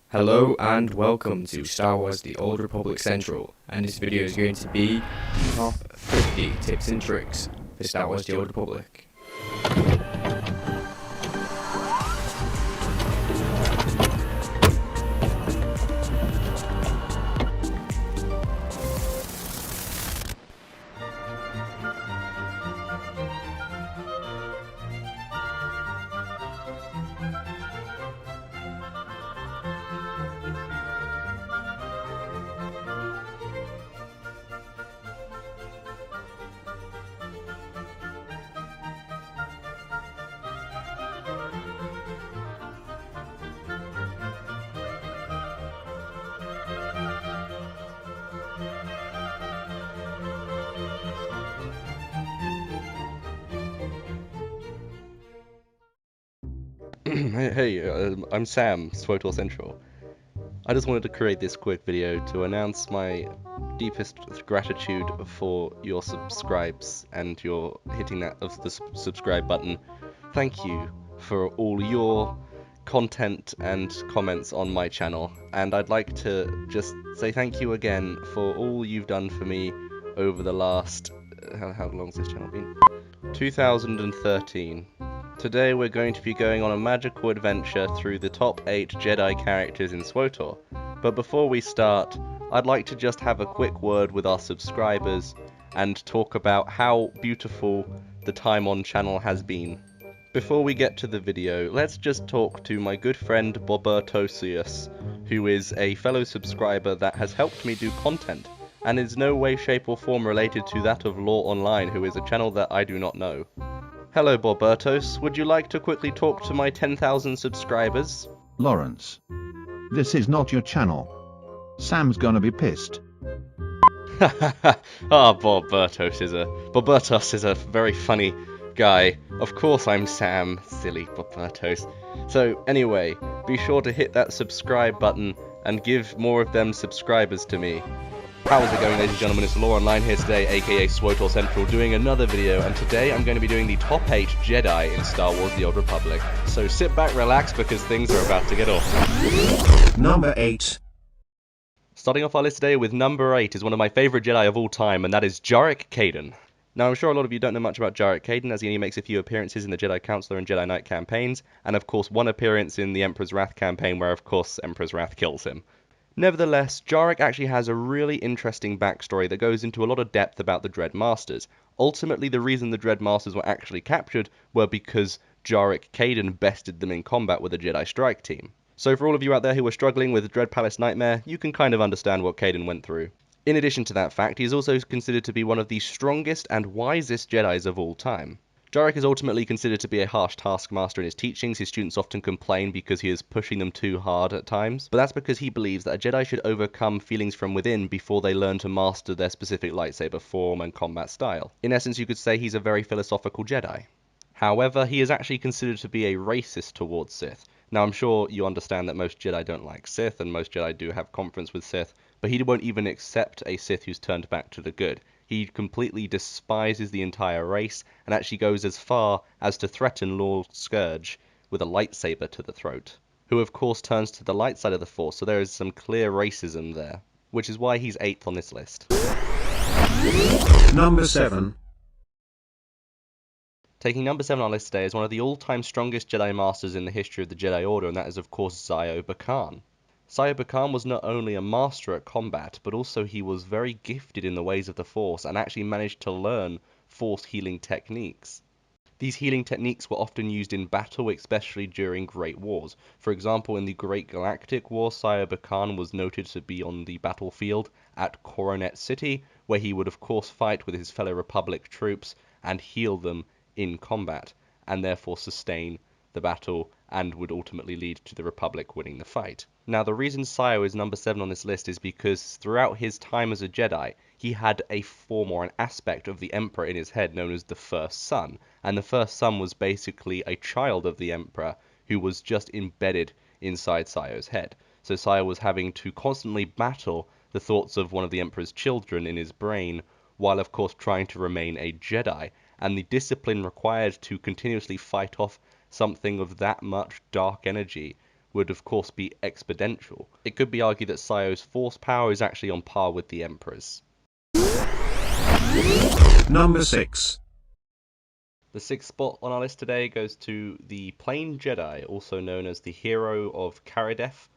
Hello and welcome to Star Wars The Old Republic Central, and this video is going to be top 50 tips and tricks for Star Wars The Old Republic. I'm Sam, SWTOR Central. I just wanted to create this quick video to announce my deepest gratitude for your subscribes and your hitting the subscribe button. Thank you for all your content and comments on my channel, and I'd like to just say thank you again for all you've done for me over the last, how long's this channel been? 2013. Today we're going to be going on a magical adventure through the top 8 Jedi characters in SWTOR. But before we start, I'd like to just have a quick word with our subscribers and talk about how beautiful the time on channel has been. Before we get to the video, let's just talk to my good friend Bobbertosius, who is a fellow subscriber that has helped me do content, and is no way, shape or form related to that of Loronline, who is a channel that I do not know. Hello Bobbertos, would you like to quickly talk to my 10,000 subscribers? Lawrence, this is not your channel. Sam's gonna be pissed. Bobbertos is a very funny guy. Of course I'm Sam, silly Bobbertos. So anyway, be sure to hit that subscribe button and give more of them subscribers to me. How's it going, ladies and gentlemen? It's Loronline here today, aka SWTOR Central, doing another video, and today I'm going to be doing the top 8 Jedi in Star Wars The Old Republic. So sit back, relax, because things are about to get off. Number 8. Starting off our list today with number 8 is one of my favourite Jedi of all time, and that is Jarek Kaden. Now I'm sure a lot of you don't know much about Jarek Kaden, as he only makes a few appearances in the Jedi Councilor and Jedi Knight campaigns, and of course one appearance in the Emperor's Wrath campaign where of course Emperor's Wrath kills him. Nevertheless, Jarek actually has a really interesting backstory that goes into a lot of depth about the Dread Masters. Ultimately, the reason the Dread Masters were actually captured were because Jarek Kaden bested them in combat with a Jedi strike team. So for all of you out there who are struggling with Dread Palace Nightmare, you can kind of understand what Kaden went through. In addition to that fact, he is also considered to be one of the strongest and wisest Jedis of all time. Jarek is ultimately considered to be a harsh taskmaster in his teachings. His students often complain because he is pushing them too hard at times, but that's because he believes that a Jedi should overcome feelings from within before they learn to master their specific lightsaber form and combat style. In essence, you could say he's a very philosophical Jedi. However, he is actually considered to be a racist towards Sith. Now, I'm sure you understand that most Jedi don't like Sith, and most Jedi do have conference with Sith, but he won't even accept a Sith who's turned back to the good. He completely despises the entire race, and actually goes as far as to threaten Lord Scourge with a lightsaber to the throat, who of course turns to the light side of the Force, so there is some clear racism there, which is why he's 8th on this list. Number 7. Taking number 7 on our list today is one of the all-time strongest Jedi Masters in the history of the Jedi Order, and that is of course Sire Khan. Sire Khan was not only a master at combat, but also he was very gifted in the ways of the Force and actually managed to learn Force healing techniques. These healing techniques were often used in battle, especially during Great Wars. For example, in the Great Galactic War, Sire Khan was noted to be on the battlefield at Coronet City, where he would of course fight with his fellow Republic troops and heal them in combat, and therefore sustain the battle and would ultimately lead to the Republic winning the fight. Now, the reason Sire is number 7 on this list is because throughout his time as a Jedi, he had a form or an aspect of the Emperor in his head known as the First Son, and the First Son was basically a child of the Emperor who was just embedded inside Sire's head. So Sire was having to constantly battle the thoughts of one of the Emperor's children in his brain, while of course trying to remain a Jedi, and the discipline required to continuously fight off something of that much dark energy would of course be exponential. It could be argued that Sire's force power is actually on par with the Emperor's. Number 6. The sixth spot on our list today goes to the Plain Jedi, also known as the Hero of Caradef.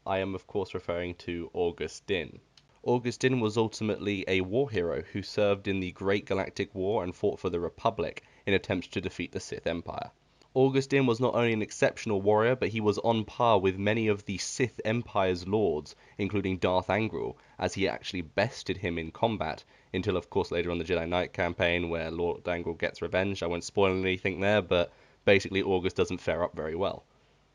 I am of course referring to Augustine. Augustine was ultimately a war hero who served in the Great Galactic War and fought for the Republic in attempts to defeat the Sith Empire. Augustine was not only an exceptional warrior, but he was on par with many of the Sith Empire's lords, including Darth Angral, as he actually bested him in combat, until of course later on the Jedi Knight campaign where Lord Angral gets revenge. I won't spoil anything there, but basically August doesn't fare up very well.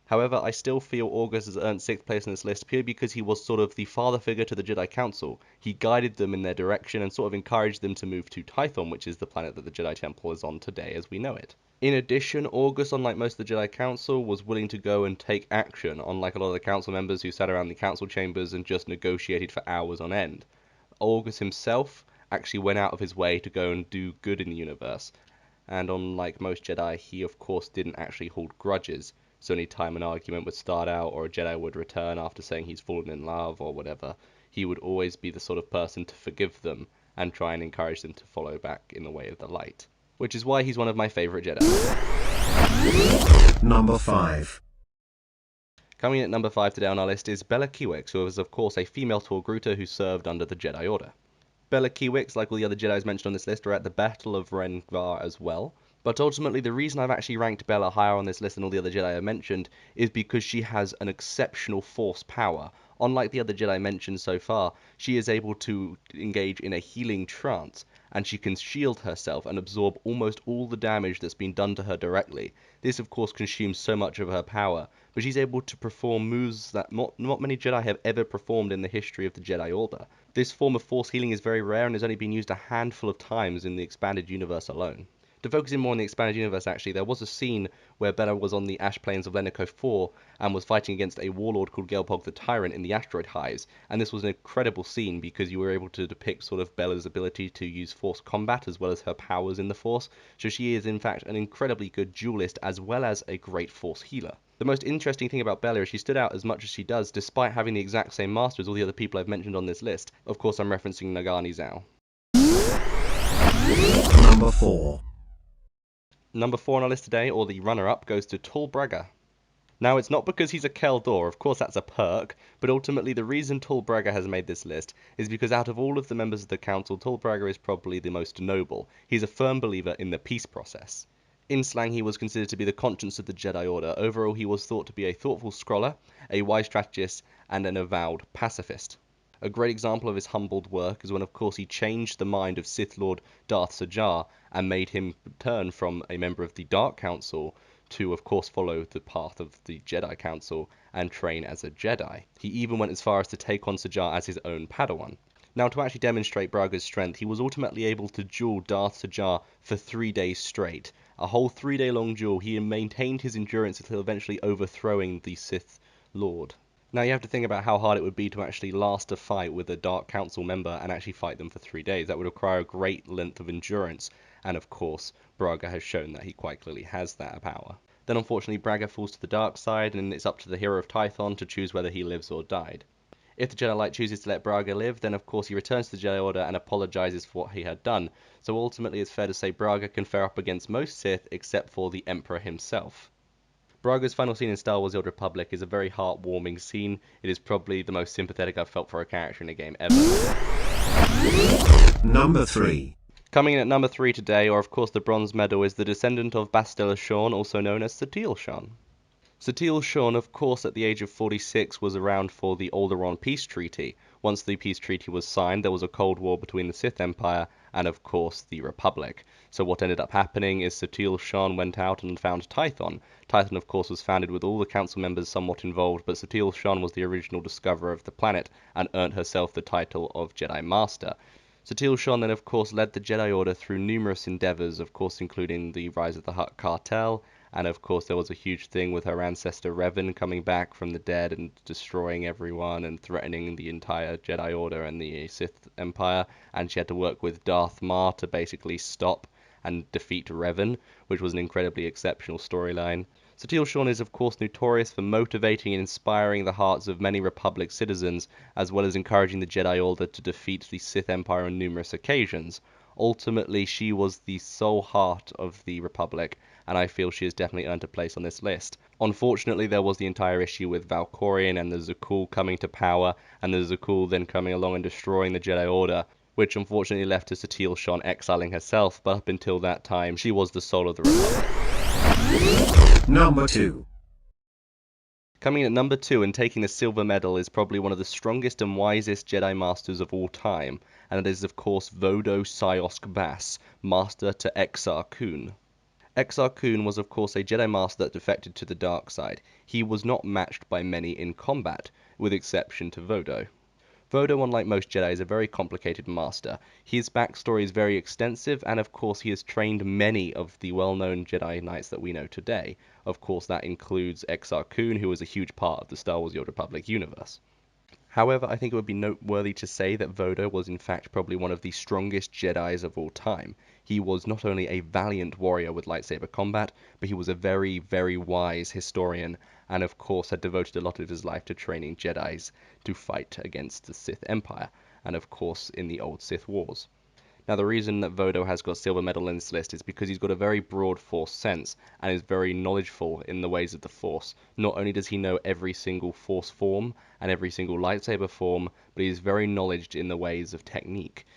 However, I still feel August has earned 6th place in this list purely because he was sort of the father figure to the Jedi Council. He guided them in their direction and sort of encouraged them to move to Tython, which is the planet that the Jedi Temple is on today as we know it. In addition, August, unlike most of the Jedi Council, was willing to go and take action, unlike a lot of the Council members who sat around the Council chambers and just negotiated for hours on end. August himself actually went out of his way to go and do good in the universe, and unlike most Jedi, he of course didn't actually hold grudges. So any time an argument would start out or a Jedi would return after saying he's fallen in love or whatever, he would always be the sort of person to forgive them and try and encourage them to follow back in the way of the light. Which is why he's one of my favourite Jedi. Number 5. Coming in at number 5 today on our list is Bella Kiwix, who was of course a female Torgruta who served under the Jedi Order. Bella Kiwix, like all the other Jedis mentioned on this list, are at the Battle of Rengar as well. But ultimately, the reason I've actually ranked Bella higher on this list than all the other Jedi I mentioned is because she has an exceptional force power. Unlike the other Jedi mentioned so far, she is able to engage in a healing trance, and she can shield herself and absorb almost all the damage that's been done to her directly. This, of course, consumes so much of her power, but she's able to perform moves that not many Jedi have ever performed in the history of the Jedi Order. This form of force healing is very rare and has only been used a handful of times in the expanded universe alone. To focus in more on the expanded universe, actually, there was a scene where Bella was on the ash plains of Lenico 4 and was fighting against a warlord called Gelpog the Tyrant in the asteroid highs, and this was an incredible scene because you were able to depict sort of Bella's ability to use force combat as well as her powers in the force, so she is in fact an incredibly good duelist as well as a great force healer. The most interesting thing about Bella is she stood out as much as she does despite having the exact same master as all the other people I've mentioned on this list. Of course, I'm referencing Nagani Zhao. Number 4. Number 4 on our list today, or the runner-up, goes to Tall Braga. Now, it's not because he's a Keldor, of course that's a perk, but ultimately the reason Tall Braga has made this list is because out of all of the members of the council, Tall Braga is probably the most noble. He's a firm believer in the peace process. In slang, he was considered to be the conscience of the Jedi Order. Overall, he was thought to be a thoughtful scholar, a wise strategist, and an avowed pacifist. A great example of his humbled work is when, of course, he changed the mind of Sith Lord Darth Sajar and made him turn from a member of the Dark Council to, of course, follow the path of the Jedi Council and train as a Jedi. He even went as far as to take on Sajar as his own Padawan. Now, to actually demonstrate Braga's strength, he was ultimately able to duel Darth Sajar for 3 days straight. A whole 3-day-long duel, he maintained his endurance until eventually overthrowing the Sith Lord. Now you have to think about how hard it would be to actually last a fight with a Dark Council member and actually fight them for 3 days. That would require a great length of endurance, and of course, Braga has shown that he quite clearly has that power. Then unfortunately Braga falls to the dark side, and it's up to the hero of Tython to choose whether he lives or died. If the Jedi Light chooses to let Braga live, then of course he returns to the Jedi Order and apologizes for what he had done. So ultimately it's fair to say Braga can fare up against most Sith except for the Emperor himself. Braga's final scene in Star Wars: The Old Republic is a very heartwarming scene. It is probably the most sympathetic I've felt for a character in a game ever. Number 3. Coming in at number 3 today, or of course the bronze medal, is the descendant of Bastila Shan, also known as the Teel Shan. Teel Shan, of course, at the age of 46, was around for the Loronline peace treaty. Once the peace treaty was signed, there was a cold war between the Sith Empire and, of course, the Republic. So what ended up happening is Teel Shan went out and found Tython. Tython, of course, was founded with all the council members somewhat involved, but Teel Shan was the original discoverer of the planet and earned herself the title of Jedi Master. Teel Shan then, of course, led the Jedi Order through numerous endeavors, of course, including the rise of the Hutt cartel, and of course there was a huge thing with her ancestor Revan coming back from the dead and destroying everyone and threatening the entire Jedi Order and the Sith Empire, and she had to work with Darth Maul to basically stop and defeat Revan, which was an incredibly exceptional storyline. So Teel Shan is of course notorious for motivating and inspiring the hearts of many Republic citizens, as well as encouraging the Jedi Order to defeat the Sith Empire on numerous occasions. Ultimately, she was the soul heart of the Republic, and I feel she has definitely earned a place on this list. Unfortunately, there was the entire issue with Valkorion and the Zakul coming to power, and the Zakul then coming along and destroying the Jedi Order, which unfortunately left us to Teel Shan exiling herself, but up until that time, she was the soul of the Republic. Number 2. Coming in at number 2 and taking the silver medal is probably one of the strongest and wisest Jedi Masters of all time, and it is of course Votto Syosk Bass, Master to Exar Kun. Exar Kun was of course a Jedi Master that defected to the dark side. He was not matched by many in combat, with exception to Votto. Votto, unlike most Jedi, is a very complicated master. His backstory is very extensive, and of course he has trained many of the well-known Jedi Knights that we know today. Of course that includes Exar Kun, who is a huge part of the Star Wars The Old Republic universe. However, I think it would be noteworthy to say that Votto was in fact probably one of the strongest Jedis of all time. He was not only a valiant warrior with lightsaber combat, but he was a very, very wise historian, and of course had devoted a lot of his life to training Jedis to fight against the Sith Empire, and of course in the old Sith Wars. Now, the reason that Votto has got silver medal in this list is because he's got a very broad Force sense and is very knowledgeable in the ways of the Force. Not only does he know every single Force form and every single lightsaber form, but he is very knowledgeable in the ways of technique.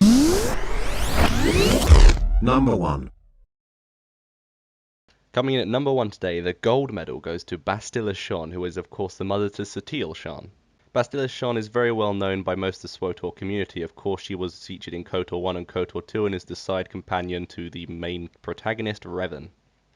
Number 1. Coming in at number 1 today, the gold medal goes to Bastila Shan, who is of course the mother to Teel Shan. Bastila Shan is very well known by most of the SWTOR community. Of course, she was featured in KOTOR 1 and KOTOR 2 and is the side companion to the main protagonist, Revan.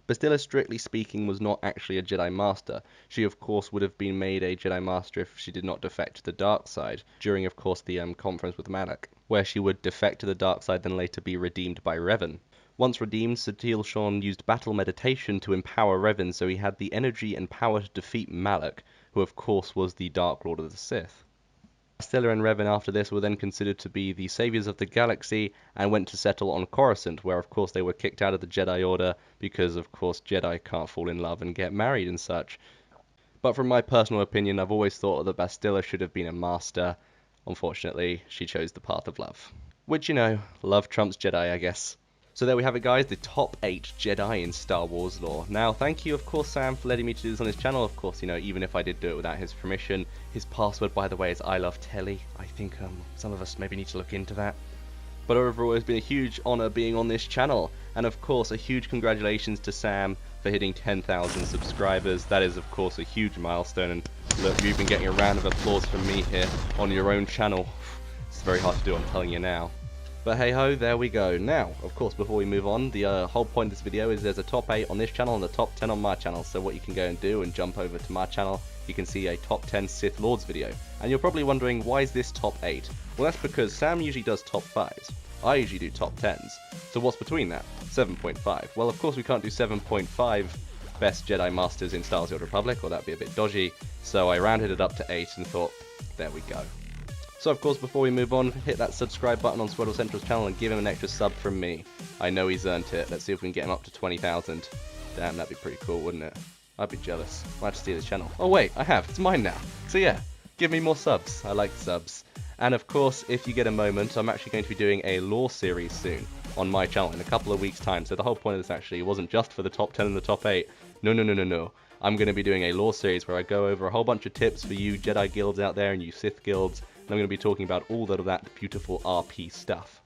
Bastila, strictly speaking, was not actually a Jedi Master. She, of course, would have been made a Jedi Master if she did not defect to the dark side, during, of course, the conference with Malak, where she would defect to the dark side then later be redeemed by Revan. Once redeemed, Teel Shan used battle meditation to empower Revan so he had the energy and power to defeat Malak, who of course was the Dark Lord of the Sith. Bastila and Revan after this were then considered to be the saviors of the galaxy and went to settle on Coruscant, where of course they were kicked out of the Jedi Order because of course Jedi can't fall in love and get married and such. But from my personal opinion, I've always thought that Bastila should have been a master. Unfortunately, she chose the path of love. Which, you know, love trumps Jedi, I guess. So there we have it, guys, the top 8 Jedi in Star Wars lore. Now, thank you, of course, Sam, for letting me to do this on his channel. Of course, you know, even if I did do it without his permission. His password, by the way, is I Love Telly. I think some of us maybe need to look into that. But overall, it's been a huge honour being on this channel. And of course, a huge congratulations to Sam for hitting 10,000 subscribers. That is, of course, a huge milestone. And look, you've been getting a round of applause from me here on your own channel. It's very hard to do, I'm telling you now. But hey ho, there we go. Now, of course, before we move on, the whole point of this video is there's a top 8 on this channel and a top 10 on my channel. So what you can go and do and jump over to my channel, you can see a top 10 Sith Lords video. And you're probably wondering, why is this top 8? Well, that's because Sam usually does top 5s. I usually do top 10s. So what's between that? 7.5. Well, of course we can't do 7.5 best Jedi Masters in Star Wars The Old Republic, or that'd be a bit dodgy. So I rounded it up to 8 and thought, there we go. So of course, before we move on, hit that subscribe button on SWTOR Central's channel and give him an extra sub from me. I know he's earned it. Let's see if we can get him up to 20,000. Damn, that'd be pretty cool, wouldn't it? I'd be jealous. Might have to steal his channel. Oh wait, I have. It's mine now. So yeah, give me more subs. I like subs. And of course, if you get a moment, I'm actually going to be doing a lore series soon on my channel in a couple of weeks' time. So the whole point of this actually wasn't just for the top 10 and the top 8. No. I'm going to be doing a lore series where I go over a whole bunch of tips for you Jedi guilds out there and you Sith guilds. And I'm going to be talking about all of that beautiful RP stuff.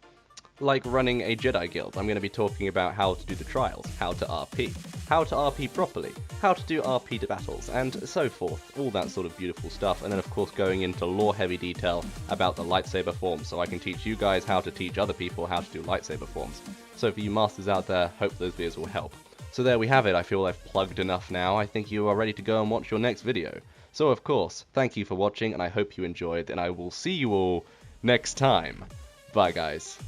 Like running a Jedi guild, I'm going to be talking about how to do the trials, how to RP properly, how to do RP to battles, and so forth. All that sort of beautiful stuff. And then of course going into lore heavy detail about the lightsaber forms, so I can teach you guys how to teach other people how to do lightsaber forms. So for you masters out there, hope those videos will help. So there we have it. I feel I've plugged enough now. I think you are ready to go and watch your next video. So of course, thank you for watching, and I hope you enjoyed, and I will see you all next time. Bye guys.